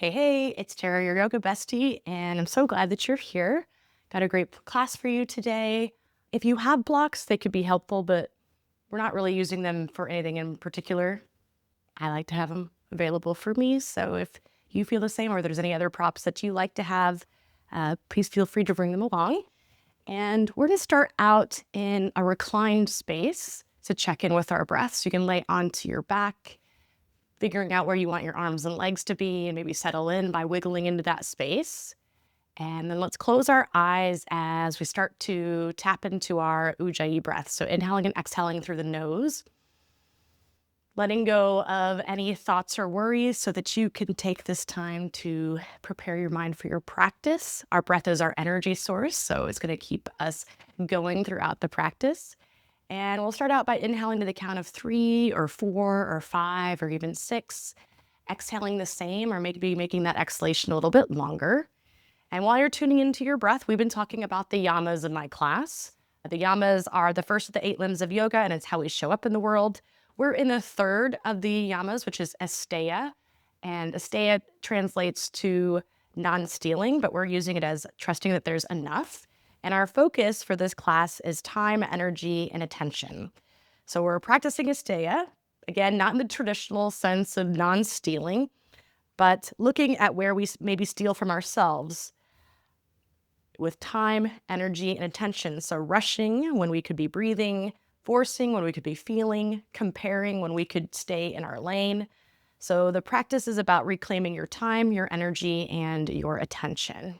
Hey, it's Tara, your yoga bestie, and I'm so glad that you're here. Got a great class for you today. If you have blocks, they could be helpful, but we're not really using them for anything in particular. I like to have them available for me. So if you feel the same or there's any other props that you like to have, please feel free to bring them along. And we're going to start out in a reclined space to check in with our breath. So you can lay onto your back, figuring out where you want your arms and legs to be, and maybe settle in by wiggling into that space. And then let's close our eyes as we start to tap into our ujjayi breath. So inhaling and exhaling through the nose, letting go of any thoughts or worries so that you can take this time to prepare your mind for your practice. Our breath is our energy source, so it's going to keep us going throughout the practice. And we'll start out by inhaling to the count of 3 or 4 or 5 or even 6. Exhaling the same, or maybe making that exhalation a little bit longer. And while you're tuning into your breath, we've been talking about the yamas in my class. The yamas are the first of the 8 limbs of yoga, and it's how we show up in the world. We're in the third of the yamas, which is Asteya. And Asteya translates to non-stealing, but we're using it as trusting that there's enough. And our focus for this class is time, energy, and attention. So we're practicing Asteya, again, not in the traditional sense of non-stealing, but looking at where we maybe steal from ourselves with time, energy, and attention. So rushing when we could be breathing, forcing when we could be feeling, comparing when we could stay in our lane. So the practice is about reclaiming your time, your energy, and your attention.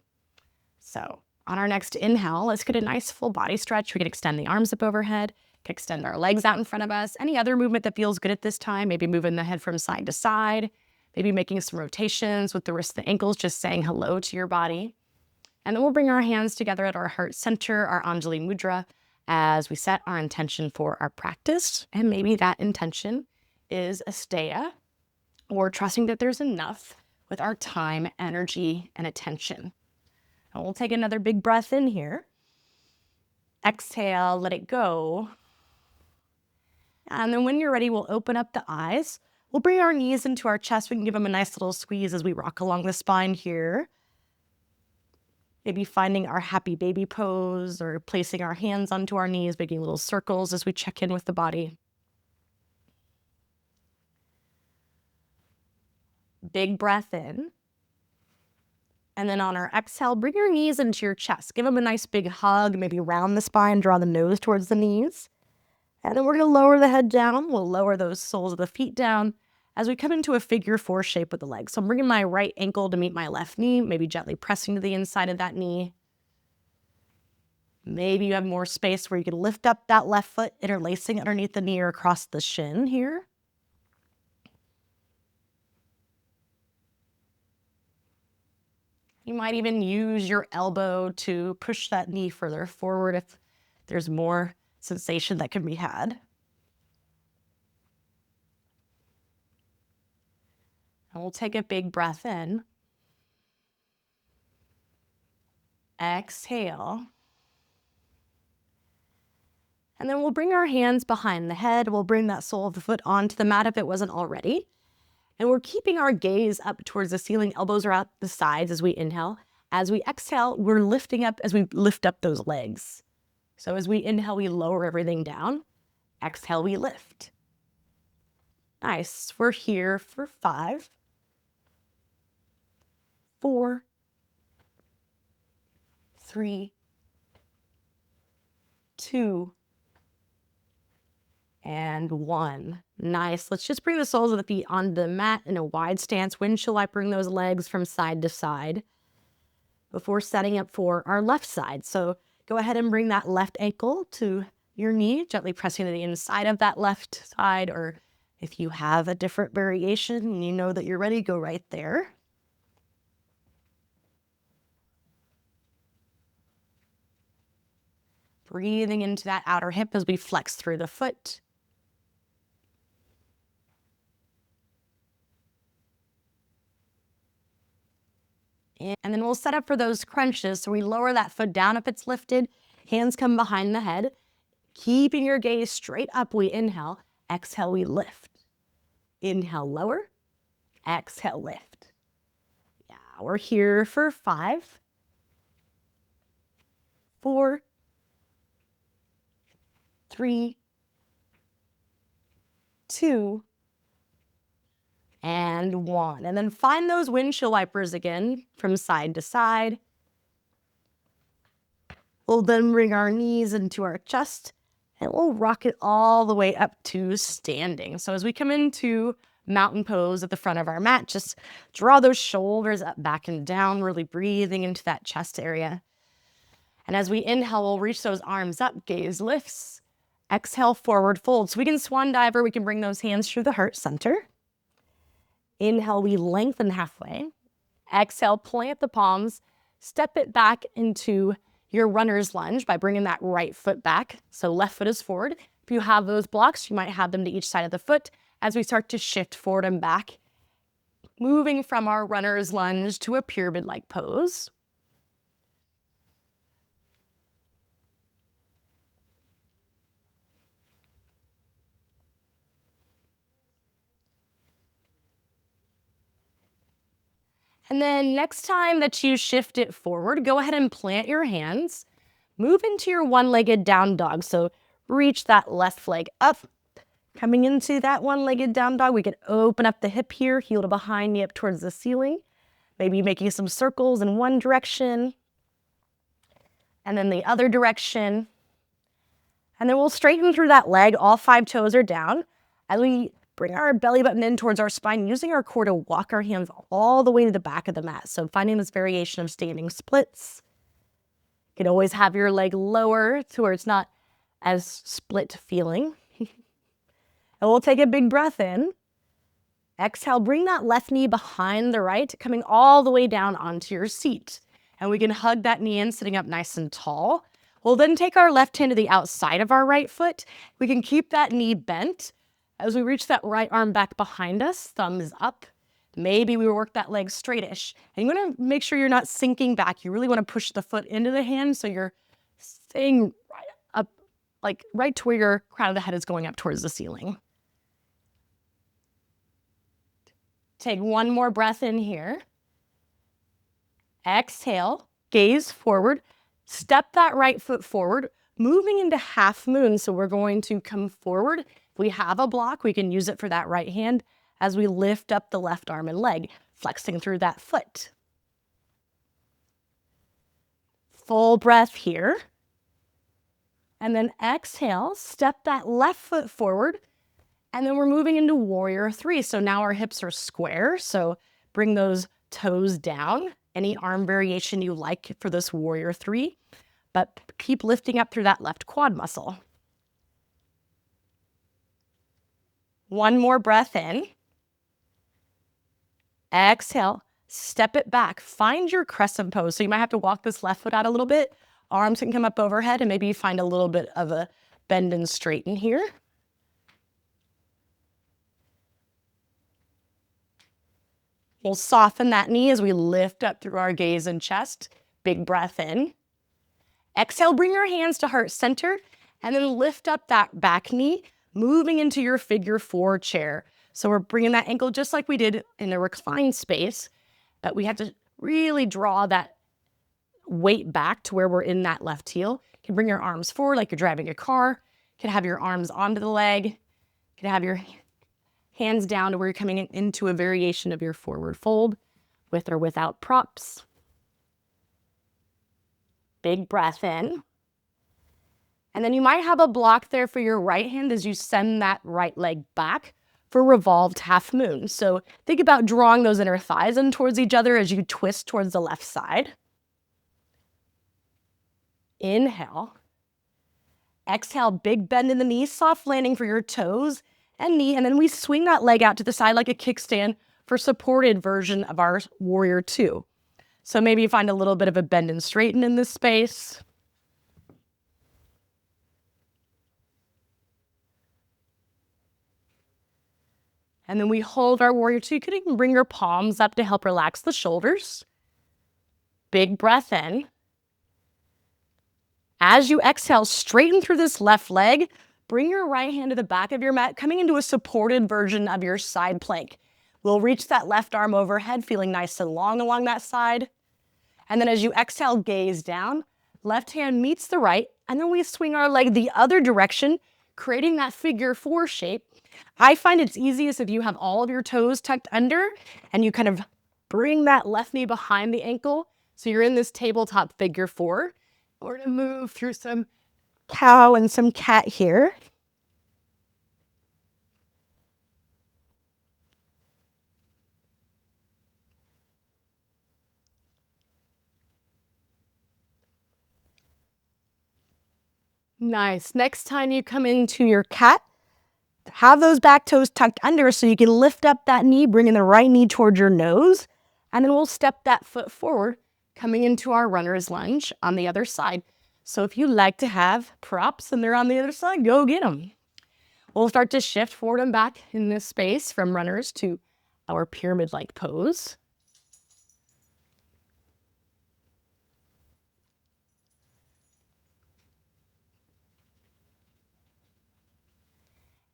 So on our next inhale, let's get a nice full body stretch. We can extend the arms up overhead, can extend our legs out in front of us. Any other movement that feels good at this time, maybe moving the head from side to side, maybe making some rotations with the wrists and the ankles, just saying hello to your body. And then we'll bring our hands together at our heart center, our Anjali Mudra, as we set our intention for our practice. And maybe that intention is Asteya, or trusting that there's enough with our time, energy, and attention. And we'll take another big breath in here. Exhale, let it go. And then when you're ready, we'll open up the eyes. We'll bring our knees into our chest. We can give them a nice little squeeze as we rock along the spine here. Maybe finding our happy baby pose or placing our hands onto our knees, making little circles as we check in with the body. Big breath in. And then on our exhale, bring your knees into your chest. Give them a nice big hug, maybe round the spine, draw the nose towards the knees. And then we're going to lower the head down. We'll lower those soles of the feet down as we come into a figure 4 shape with the legs. So I'm bringing my right ankle to meet my left knee, maybe gently pressing to the inside of that knee. Maybe you have more space where you can lift up that left foot, interlacing underneath the knee or across the shin here. You might even use your elbow to push that knee further forward if there's more sensation that can be had. And we'll take a big breath in. Exhale. And then we'll bring our hands behind the head. We'll bring that sole of the foot onto the mat if it wasn't already. And we're keeping our gaze up towards the ceiling. Elbows are out the sides as we inhale. As we exhale, we're lifting up as we lift up those legs. So as we inhale, we lower everything down. Exhale, we lift. Nice. We're here for 5, 4, 3, 2, and 1. Nice. Let's just bring the soles of the feet onto the mat in a wide stance. When shall I bring those legs from side to side before setting up for our left side? So go ahead and bring that left ankle to your knee, gently pressing to the inside of that left side, or if you have a different variation and you know that you're ready, go right there. Breathing into that outer hip as we flex through the foot. And then we'll set up for those crunches. So we lower that foot down if it's lifted. Hands come behind the head. Keeping your gaze straight up, we inhale. Exhale, we lift. Inhale, lower. Exhale, lift. We're here for 5, 4, 3, 2, and 1. And then find those windshield wipers again from side to side. We'll then bring our knees into our chest and we'll rock it all the way up to standing. So as we come into mountain pose at the front of our mat, just draw those shoulders up, back, and down, really breathing into that chest area. And as we inhale, we'll reach those arms up, gaze lifts. Exhale, forward fold. So we can swan dive or we can bring those hands through the heart center. Inhale, we lengthen halfway. Exhale, plant the palms, step it back into your runner's lunge by bringing that right foot back. So left foot is forward. If you have those blocks, you might have them to each side of the foot as we start to shift forward and back, moving from our runner's lunge to a pyramid-like pose. And then next time that you shift it forward, go ahead and plant your hands. Move into your one-legged down dog. So reach that left leg up. Coming into that one-legged down dog, we could open up the hip here, heel to behind, knee up towards the ceiling. Maybe making some circles in one direction. And then the other direction. And then we'll straighten through that leg. All 5 toes are down. As we bring our belly button in towards our spine, using our core to walk our hands all the way to the back of the mat. So finding this variation of standing splits. You can always have your leg lower to where it's not as split feeling. And we'll take a big breath in. Exhale, bring that left knee behind the right, coming all the way down onto your seat. And we can hug that knee in, sitting up nice and tall. We'll then take our left hand to the outside of our right foot. We can keep that knee bent. As we reach that right arm back behind us, thumbs up. Maybe we work that leg straightish. And you want to make sure you're not sinking back. You really want to push the foot into the hand so you're staying right up, like right to where your crown of the head is going up towards the ceiling. Take one more breath in here. Exhale, gaze forward. Step that right foot forward, moving into half moon. So we're going to come forward. If we have a block, we can use it for that right hand as we lift up the left arm and leg, flexing through that foot. Full breath here. And then exhale, step that left foot forward. And then we're moving into warrior 3. So now our hips are square. So bring those toes down. Any arm variation you like for this warrior 3. But keep lifting up through that left quad muscle. One more breath in. Exhale, step it back. Find your crescent pose. So you might have to walk this left foot out a little bit. Arms can come up overhead and maybe you find a little bit of a bend and straighten here. We'll soften that knee as we lift up through our gaze and chest. Big breath in. Exhale, bring your hands to heart center and then lift up that back knee, moving into your figure 4 chair. So we're bringing that ankle just like we did in the reclined space, but we have to really draw that weight back to where we're in that left heel. You can bring your arms forward like you're driving a car. You can have your arms onto the leg. You can have your hands down to where you're coming into a variation of your forward fold with or without props. Big breath in. And then you might have a block there for your right hand as you send that right leg back for revolved half moon. So think about drawing those inner thighs in towards each other as you twist towards the left side. Inhale. Exhale, big bend in the knees, soft landing for your toes and knee, and then we swing that leg out to the side like a kickstand for supported version of our warrior 2. So maybe you find a little bit of a bend and straighten in this space. And then we hold our warrior 2. You could even bring your palms up to help relax the shoulders. Big breath in. As you exhale, straighten through this left leg. Bring your right hand to the back of your mat, coming into a supported version of your side plank. We'll reach that left arm overhead, feeling nice and long along that side. And then as you exhale, gaze down, left hand meets the right, and then we swing our leg the other direction, creating that figure 4 shape. I find it's easiest if you have all of your toes tucked under and you kind of bring that left knee behind the ankle. So you're in this tabletop figure 4. We're gonna move through some cow and some cat here. Nice. Next time you come into your cat, have those back toes tucked under so you can lift up that knee, bringing the right knee towards your nose. And then we'll step that foot forward, coming into our runner's lunge on the other side. So if you like to have props and they're on the other side, go get them. We'll start to shift forward and back in this space from runners to our pyramid-like pose.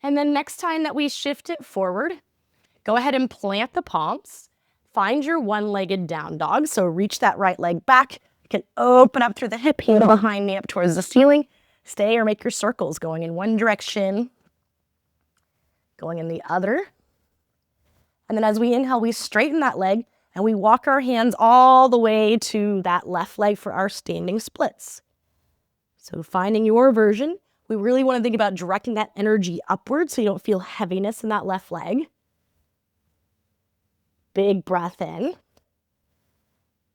And then next time that we shift it forward, go ahead and plant the palms. Find your one-legged down dog. So reach that right leg back. You can open up through the hip, heel behind knee up towards the ceiling. Stay or make your circles going in one direction, going in the other. And then as we inhale, we straighten that leg and we walk our hands all the way to that left leg for our standing splits. So finding your version. We really want to think about directing that energy upwards so you don't feel heaviness in that left leg. Big breath in.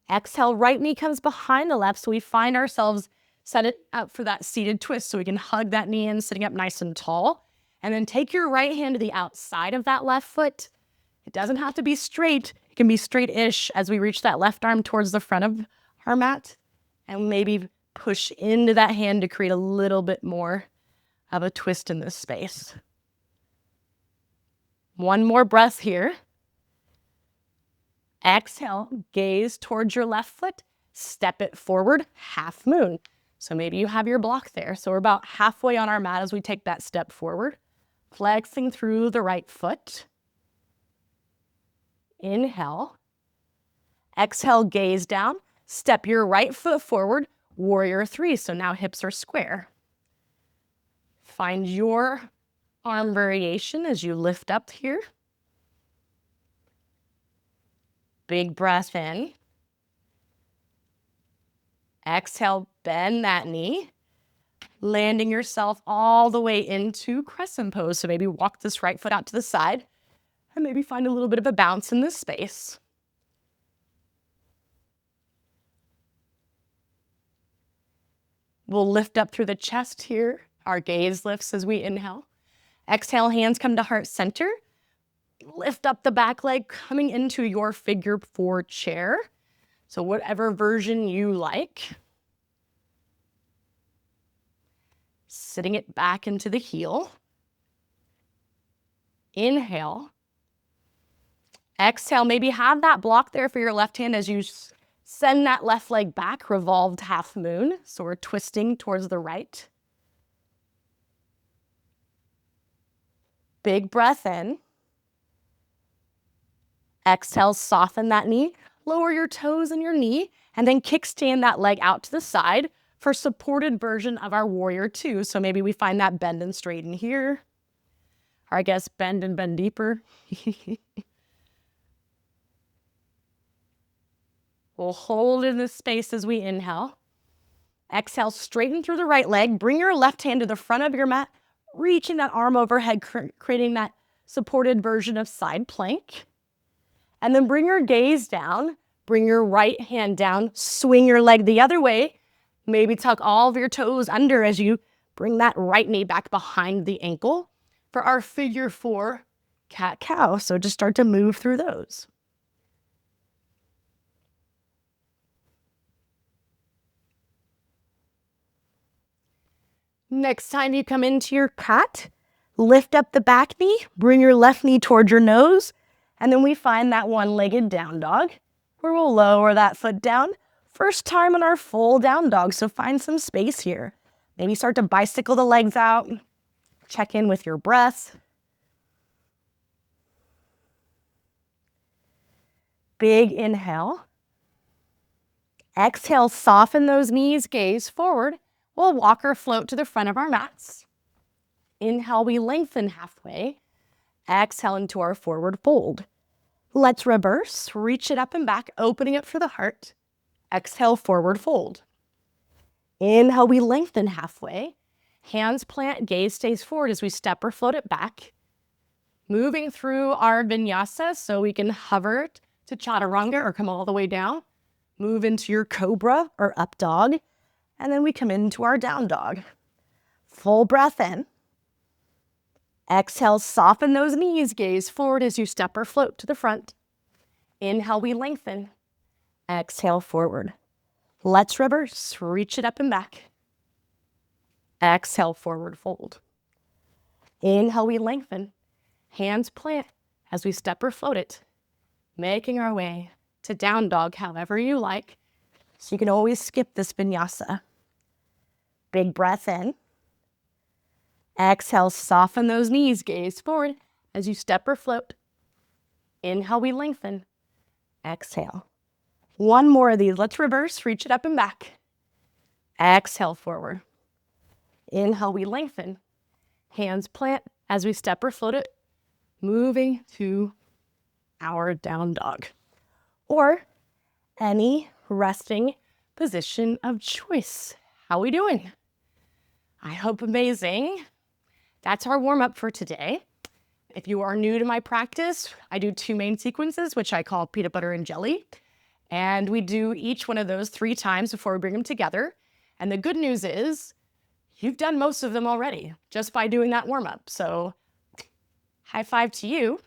Exhale, right knee comes behind the left, so we find ourselves set it up for that seated twist so we can hug that knee in, sitting up nice and tall. And then take your right hand to the outside of that left foot. It doesn't have to be straight. It can be straight-ish as we reach that left arm towards the front of our mat. And maybe push into that hand to create a little bit more of a twist in this space. One more breath here. Exhale, gaze towards your left foot, step it forward, half moon. So maybe you have your block there. So we're about halfway on our mat as we take that step forward, flexing through the right foot. Inhale. Exhale, gaze down, step your right foot forward, warrior 3. So now hips are square. Find your arm variation as you lift up here. Big breath in. Exhale, bend that knee, landing yourself all the way into crescent pose. So maybe walk this right foot out to the side and maybe find a little bit of a bounce in this space. We'll lift up through the chest here. Our gaze lifts as we inhale. Exhale, hands come to heart center. Lift up the back leg, coming into your figure 4 chair. So whatever version you like. Sitting it back into the heel. Inhale. Exhale, maybe have that block there for your left hand as you send that left leg back, revolved half moon. So we're twisting towards the right. Big breath in. Exhale, soften that knee, lower your toes and your knee, and then kickstand that leg out to the side for supported version of our warrior 2. So maybe we find that bend and straighten here, or I guess bend and bend deeper. We'll hold in this space as we inhale. Exhale, straighten through the right leg, bring your left hand to the front of your mat, reaching that arm overhead, creating that supported version of side plank. And then bring your gaze down, bring your right hand down, swing your leg the other way. Maybe tuck all of your toes under as you bring that right knee back behind the ankle for our figure 4 cat-cow. So just start to move through those. Next time you come into your cat, lift up the back knee, bring your left knee towards your nose, and then we find that one-legged down dog where we'll lower that foot down. First time in our full down dog, so find some space here. Maybe start to bicycle the legs out. Check in with your breath. Big inhale. Exhale, soften those knees, gaze forward. We'll walk or float to the front of our mats. Inhale, we lengthen halfway. Exhale into our forward fold. Let's reverse, reach it up and back, opening it for the heart. Exhale, forward fold. Inhale, we lengthen halfway. Hands plant, gaze stays forward as we step or float it back. Moving through our vinyasa so we can hover to chaturanga or come all the way down. Move into your cobra or up dog. And then we come into our down dog. Full breath in. Exhale, soften those knees, gaze forward as you step or float to the front. Inhale, we lengthen. Exhale, forward. Let's reverse, reach it up and back. Exhale, forward fold. Inhale, we lengthen. Hands plant as we step or float it. Making our way to down dog however you like. So you can always skip this vinyasa. Big breath in. Exhale, soften those knees, gaze forward as you step or float. Inhale, we lengthen. Exhale. One more of these. Let's reverse, reach it up and back. Exhale, forward. Inhale, we lengthen. Hands plant as we step or float it. Moving to our down dog. Or any resting position of choice. How we doing? I hope amazing. That's our warm-up for today. If you are new to my practice, I do 2 main sequences, which I call peanut butter and jelly. And we do each one of those 3 times before we bring them together. And the good news is you've done most of them already just by doing that warm-up. So high five to you.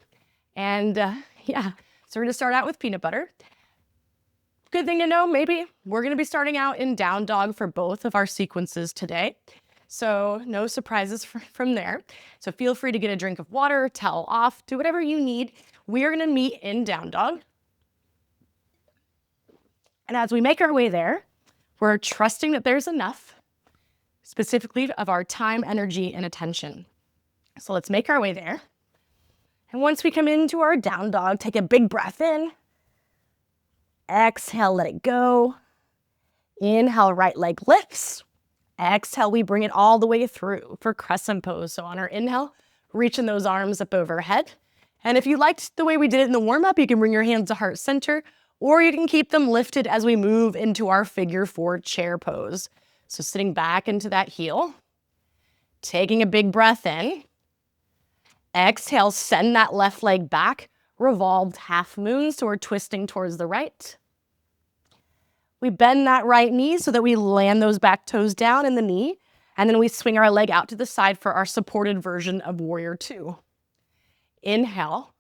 And yeah, so we're gonna start out with peanut butter. Good thing to know, maybe we're gonna be starting out in down dog for both of our sequences today. So no surprises from there. So feel free to get a drink of water, towel off, do whatever you need. We are gonna meet in down dog. And as we make our way there, we're trusting that there's enough, specifically of our time, energy, and attention. So let's make our way there. And once we come into our down dog, take a big breath in. Exhale, let it go. Inhale, right leg lifts. Exhale, we bring it all the way through for crescent pose. So on our inhale, reaching those arms up overhead. And if you liked the way we did it in the warm-up, you can bring your hands to heart center, or you can keep them lifted as we move into our figure 4 chair pose. So sitting back into that heel, taking a big breath in. Exhale, send that left leg back, revolved half moon, so we're twisting towards the right. We bend that right knee so that we land those back toes down in the knee, and then we swing our leg out to the side for our supported version of warrior 2. Inhale.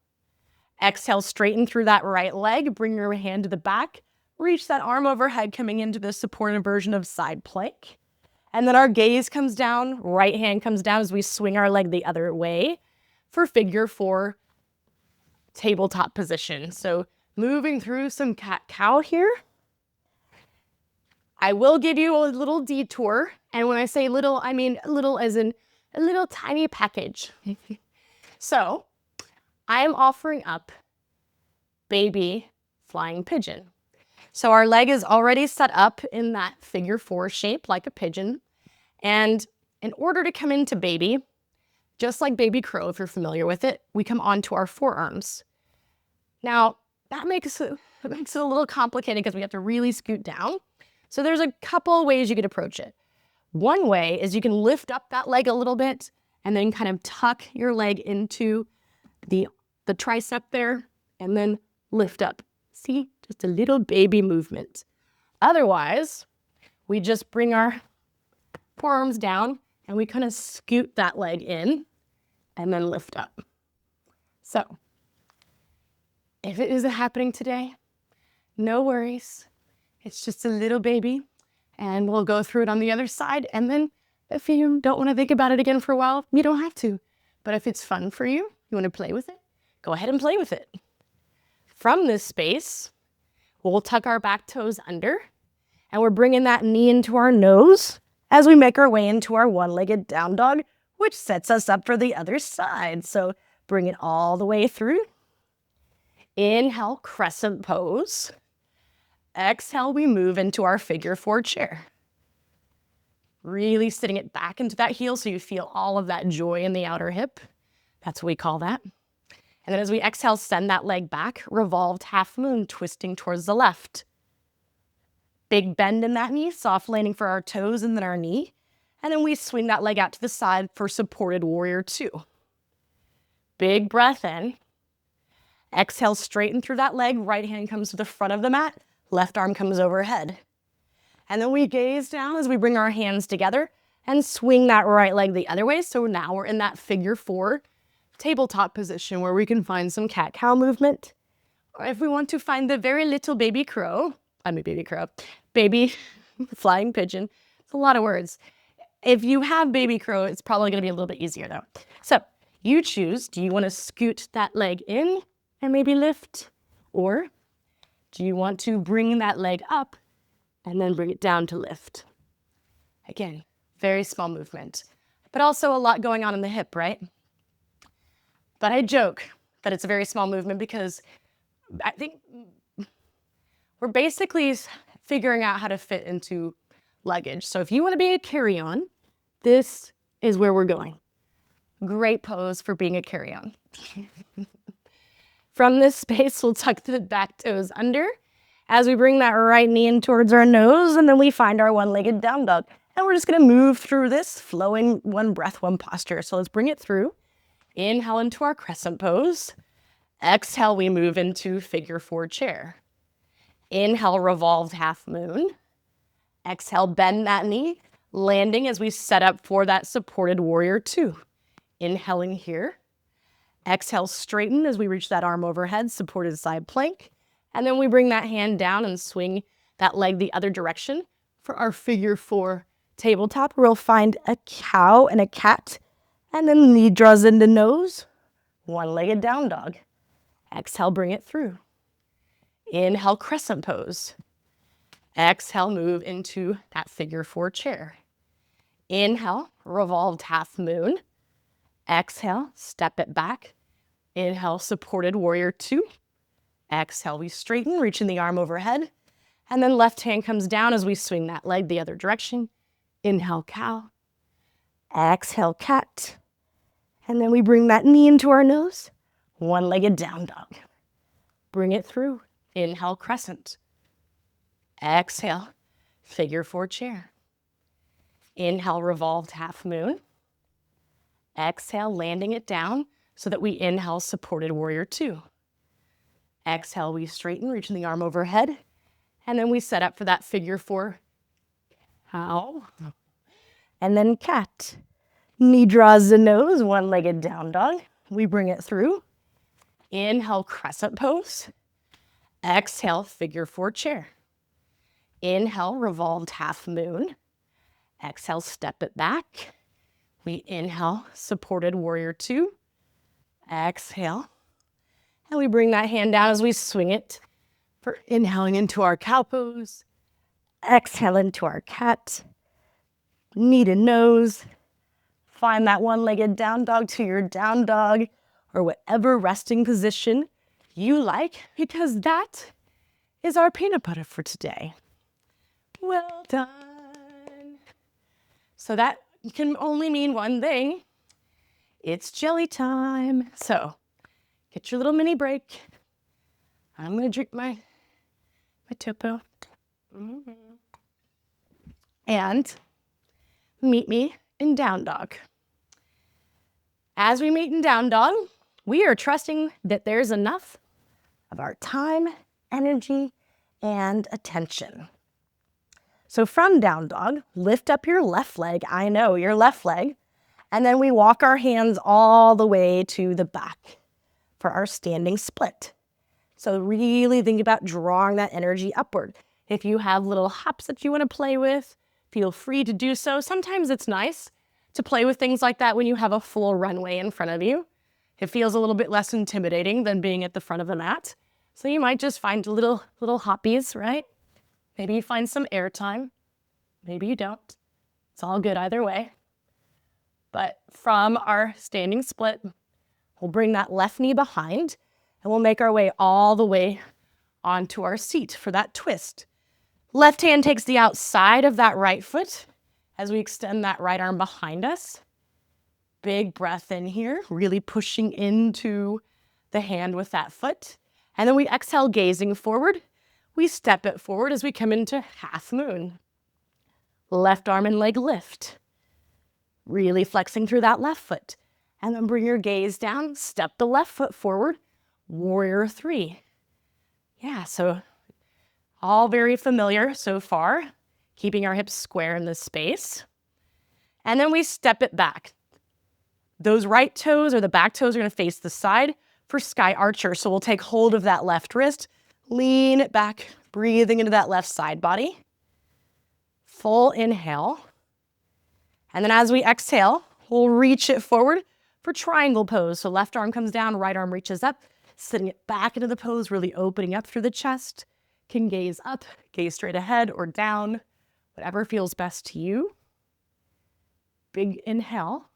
Exhale, straighten through that right leg, bring your hand to the back, reach that arm overhead coming into the supported version of side plank. And then our gaze comes down, right hand comes down as we swing our leg the other way for figure 4 tabletop position. So moving through some cat-cow here. I will give you a little detour. And when I say little, I mean little as in a little tiny package. So I'm offering up baby flying pigeon. So our leg is already set up in that figure 4 shape like a pigeon. And in order to come into baby, just like baby crow, if you're familiar with it, we come onto our forearms. Now, that makes it a little complicated because we have to really scoot down. So there's a couple ways you could approach it. One way is you can lift up that leg a little bit and then kind of tuck your leg into the tricep there and then lift up. See, just a little baby movement. Otherwise, we just bring our forearms down and we kind of scoot that leg in and then lift up. So if it isn't happening today, no worries. It's just a little baby, and we'll go through it on the other side. And then if you don't want to think about it again for a while, you don't have to. But if it's fun for you, you want to play with it, go ahead and play with it. From this space, we'll tuck our back toes under, and we're bringing that knee into our nose as we make our way into our one-legged down dog, which sets us up for the other side. So bring it all the way through. Inhale, crescent pose. Exhale, we move into our figure 4 chair. Really sitting it back into that heel so you feel all of that joy in the outer hip. That's what we call that. And then as we exhale, send that leg back, revolved half moon, twisting towards the left. Big bend in that knee, soft landing for our toes and then our knee. And then we swing that leg out to the side for supported warrior 2. Big breath in. Exhale, straighten through that leg. Right hand comes to the front of the mat. Left arm comes overhead. And then we gaze down as we bring our hands together and swing that right leg the other way. So now we're in that figure 4 tabletop position where we can find some cat-cow movement. Or if we want to find the very little baby crow, baby flying pigeon. It's a lot of words. If you have baby crow, it's probably going to be a little bit easier though. So you choose, do you want to scoot that leg in and maybe lift? Or do you want to bring that leg up and then bring it down to lift? Again, very small movement, but also a lot going on in the hip, right? But I joke that it's a very small movement because I think we're basically figuring out how to fit into luggage. So if you want to be a carry-on, this is where we're going. Great pose for being a carry-on. From this space, we'll tuck the back toes under as we bring that right knee in towards our nose, and then we find our one-legged down dog. And we're just gonna move through this, flowing one breath, one posture. So let's bring it through. Inhale into our crescent pose. Exhale, we move into figure 4 chair. Inhale, revolved half moon. Exhale, bend that knee, landing as we set up for that supported warrior 2. Inhaling here. Exhale, straighten as we reach that arm overhead, supported side plank. And then we bring that hand down and swing that leg the other direction for our figure 4 tabletop, where we'll find a cow and a cat. And then knee draws into nose, one-legged down dog. Exhale, bring it through. Inhale, crescent pose. Exhale, move into that figure 4 chair. Inhale, revolved half moon. Exhale, step it back. Inhale, supported warrior 2. Exhale, we straighten, reaching the arm overhead. And then left hand comes down as we swing that leg the other direction. Inhale, cow. Exhale, cat. And then we bring that knee into our nose. One-legged down dog. Bring it through. Inhale, crescent. Exhale, figure 4 chair. Inhale, revolved half moon. Exhale, landing it down so that we inhale, supported warrior 2. Exhale, we straighten, reaching the arm overhead. And then we set up for that figure 4 cow. And then cat. Knee draws the nose, one-legged down dog. We bring it through. Inhale, crescent pose. Exhale, figure 4 chair. Inhale, revolved half moon. Exhale, step it back. We inhale, supported warrior 2. Exhale. And we bring that hand down as we swing it for inhaling into our cow pose. Exhale into our cat. Knee to nose. Find that one-legged down dog to your down dog or whatever resting position you like, because that is our peanut butter for today. Well done. So that can only mean one thing. It's jelly time. So get your little mini break. I'm going to drink my topo. And meet me in down dog. As we meet in down dog, we are trusting that there's enough of our time, energy, and attention. So from down dog, lift up your left leg. I know, your left leg. And then we walk our hands all the way to the back for our standing split. So really think about drawing that energy upward. If you have little hops that you want to play with, feel free to do so. Sometimes it's nice to play with things like that when you have a full runway in front of you. It feels a little bit less intimidating than being at the front of the mat. So you might just find little hoppies, right? Maybe you find some air time. Maybe you don't. It's all good either way. But from our standing split, we'll bring that left knee behind And we'll make our way all the way onto our seat for that twist. Left hand takes the outside of that right foot as we extend that right arm behind us. Big breath in here, really pushing into the hand with that foot. And then we exhale, gazing forward. We step it forward as we come into half moon. Left arm and leg lift. Really flexing through that left foot. And then bring your gaze down, step the left foot forward, warrior three. Yeah, so all very familiar so far, keeping our hips square in this space. And then we step it back. Those right toes or the back toes are gonna face the side for sky archer. So we'll take hold of that left wrist, lean it back, breathing into that left side body. Full inhale. And then as we exhale, we'll reach it forward for triangle pose. So left arm comes down, right arm reaches up, sitting it back into the pose, really opening up through the chest. Can gaze up, gaze straight ahead or down, whatever feels best to you. Big inhale.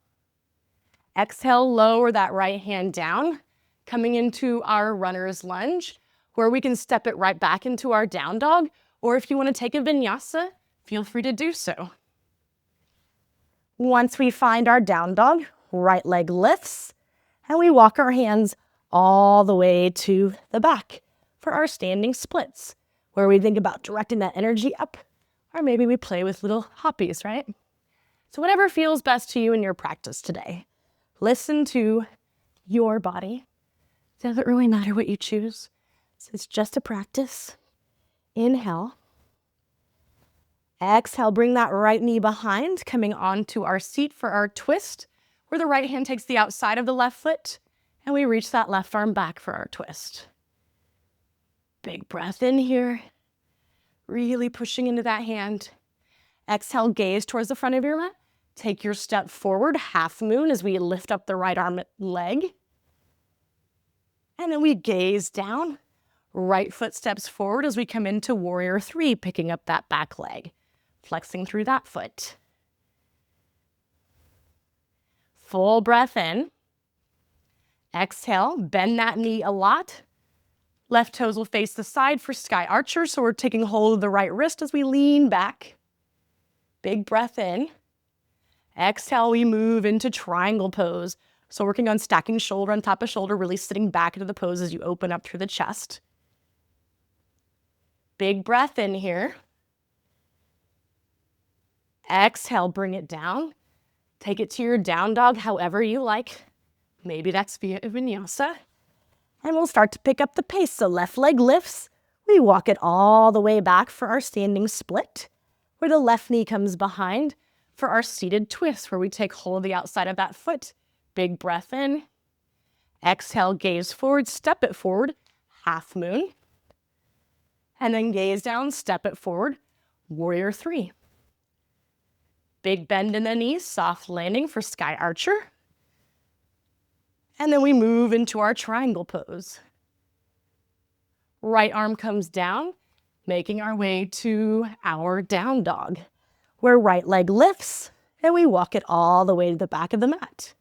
Exhale, lower that right hand down, coming into our runner's lunge, where we can step it right back into our down dog, or if you want to take a vinyasa, feel free to do so. Once we find our down dog, right leg lifts, and we walk our hands all the way to the back for our standing splits, where we think about directing that energy up, or maybe we play with little hoppies, right? So whatever feels best to you in your practice today. Listen to your body. Doesn't really matter what you choose. It's just a practice. Inhale. Exhale, bring that right knee behind, coming onto our seat for our twist, where the right hand takes the outside of the left foot, and we reach that left arm back for our twist. Big breath in here, really pushing into that hand. Exhale, gaze towards the front of your mat. Take your step forward, half moon, as we lift up the right arm leg. And then we gaze down, right foot steps forward as we come into warrior three, picking up that back leg, flexing through that foot. Full breath in. Exhale, bend that knee a lot. Left toes will face the side for sky archer, so we're taking hold of the right wrist as we lean back. Big breath in. Exhale, we move into triangle pose. So working on stacking shoulder on top of shoulder, really sitting back into the pose as you open up through the chest. Big breath in here. Exhale, bring it down. Take it to your down dog however you like. Maybe that's via a vinyasa. And we'll start to pick up the pace. So left leg lifts. We walk it all the way back for our standing split, where the left knee comes behind for our seated twist, where we take hold of the outside of that foot. Big breath in. Exhale, gaze forward, step it forward, half moon. And then gaze down, step it forward, warrior three. Big bend in the knees, soft landing for sky archer. And then we move into our triangle pose. Right arm comes down, making our way to our down dog, where right leg lifts and we walk it all the way to the back of the mat.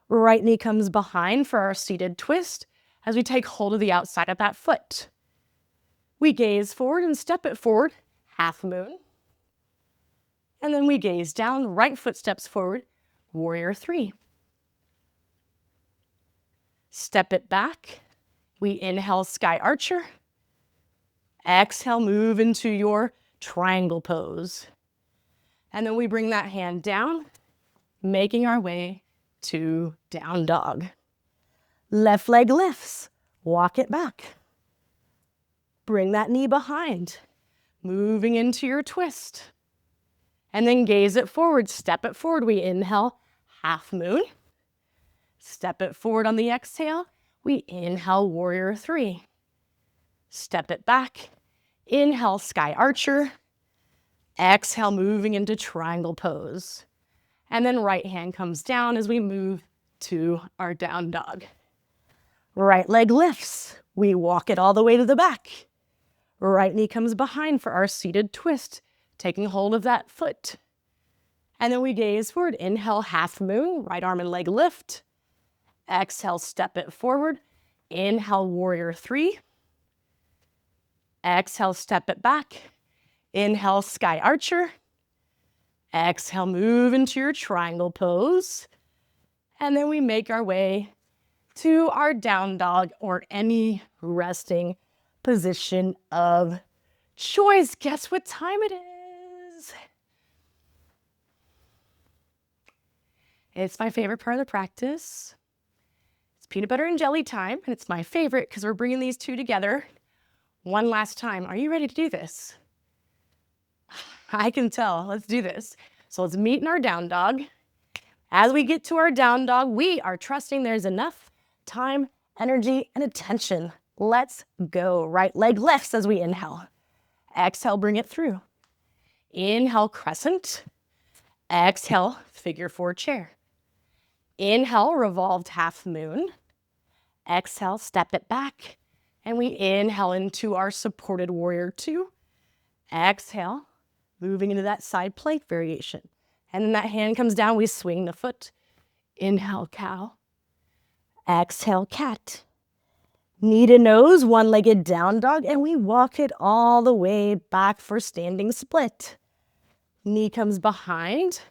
Right knee comes behind for our seated twist as we take hold of the outside of that foot. We gaze forward and step it forward, half moon. And then we gaze down, right foot steps forward, warrior three. Step it back. We inhale, sky archer. Exhale, move into your triangle pose. And then we bring that hand down, making our way to down dog. Left leg lifts, walk it back. Bring that knee behind, moving into your twist. And then gaze it forward, step it forward. We inhale, half moon. Step it forward on the exhale. We inhale, warrior three. Step it back. Inhale, sky archer. Exhale, moving into triangle pose. And then right hand comes down as we move to our down dog. Right leg lifts. We walk it all the way to the back. Right knee comes behind for our seated twist, taking hold of that foot. And then we gaze forward. Inhale, half moon. Right arm and leg lift. Exhale, step it forward. Inhale, warrior three. Exhale, step it back. Inhale, sky archer. Exhale, move into your triangle pose. And then we make our way to our down dog or any resting position of choice. Guess what time it is? It's my favorite part of the practice. It's peanut butter and jelly time, and it's my favorite because we're bringing these two together one last time. Are you ready to do this? I can tell. Let's do this. So let's meet in our down dog. As we get to our down dog, we are trusting there's enough time, energy, and attention. Let's go. Right leg lifts as we inhale. Exhale, bring it through. Inhale, crescent. Exhale, figure four chair. Inhale, revolved half moon. Exhale, step it back. And we inhale into our supported warrior two. Exhale, moving into that side plank variation. And then that hand comes down, we swing the foot. Inhale, cow. Exhale, cat. Knee to nose, one-legged down dog, and we walk it all the way back for standing split. Knee comes behind.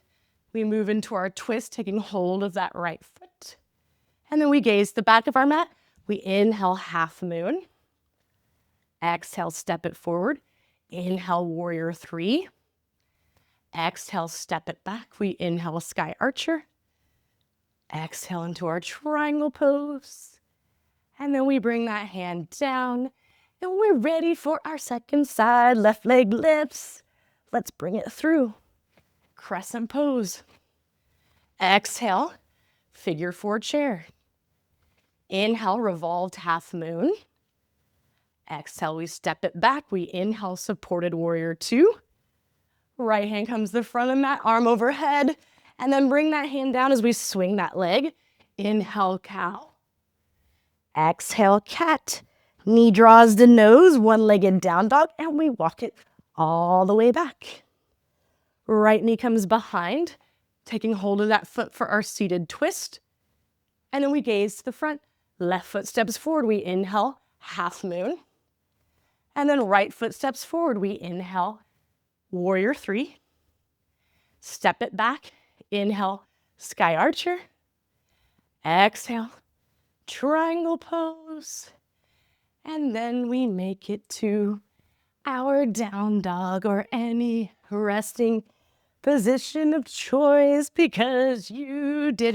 We move into our twist, taking hold of that right foot. And then we gaze the back of our mat. We inhale, half moon. Exhale, step it forward. Inhale, warrior three. Exhale, step it back. We inhale, sky archer. Exhale into our triangle pose. And then we bring that hand down. And we're ready for our second side. Left leg lifts. Let's bring it through. Crescent pose. Exhale, figure four chair. Inhale, revolved half moon. Exhale, we step it back. We inhale, supported warrior two. Right hand comes to the front of the mat, arm overhead. And then bring that hand down as we swing that leg. Inhale, cow. Exhale, cat. Knee draws to nose, one-legged down dog, and we walk it all the way back. Right knee comes behind, taking hold of that foot for our seated twist. And then we gaze to the front. Left foot steps forward. We inhale, half moon. And then right foot steps forward. We inhale, warrior three. Step it back. Inhale, sky archer. Exhale, triangle pose. And then we make it to our down dog or any resting position of choice because you did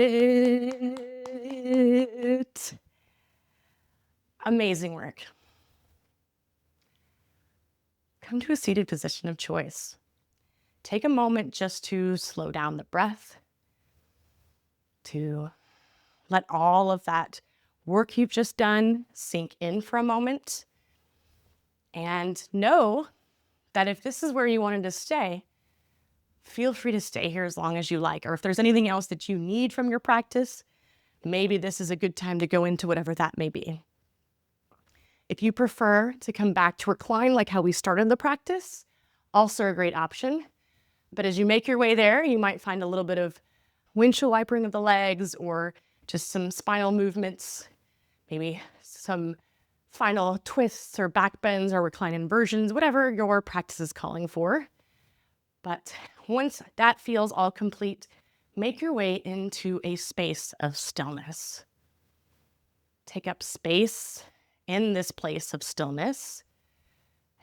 it. Amazing work. Come to a seated position of choice. Take a moment just to slow down the breath, to let all of that work you've just done sink in for a moment. And know that if this is where you wanted to stay, feel free to stay here as long as you like. Or if there's anything else that you need from your practice, maybe this is a good time to go into whatever that may be. If you prefer to come back to recline like how we started the practice, also a great option. But as you make your way there, you might find a little bit of windshield wipering of the legs or just some spinal movements, maybe some final twists or back bends or recline inversions, whatever your practice is calling for. But once that feels all complete, make your way into a space of stillness. Take up space in this place of stillness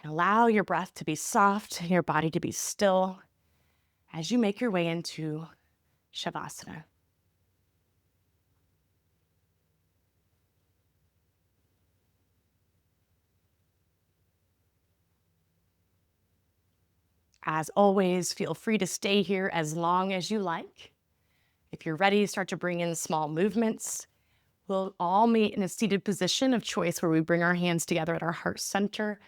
and allow your breath to be soft and your body to be still as you make your way into Shavasana. As always, feel free to stay here as long as you like. If you're ready, start to bring in small movements. We'll all meet in a seated position of choice where we bring our hands together at our heart center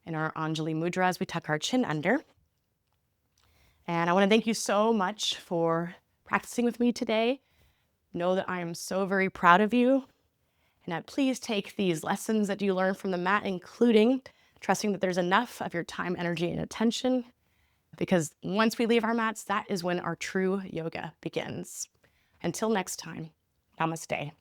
in our Anjali Mudra as we tuck our chin under. And I want to thank you so much for practicing with me today. Know that I am so very proud of you. And that please take these lessons that you learn from the mat, including trusting that there's enough of your time, energy, and attention. Because once we leave our mats, that is when our true yoga begins. Until next time, namaste.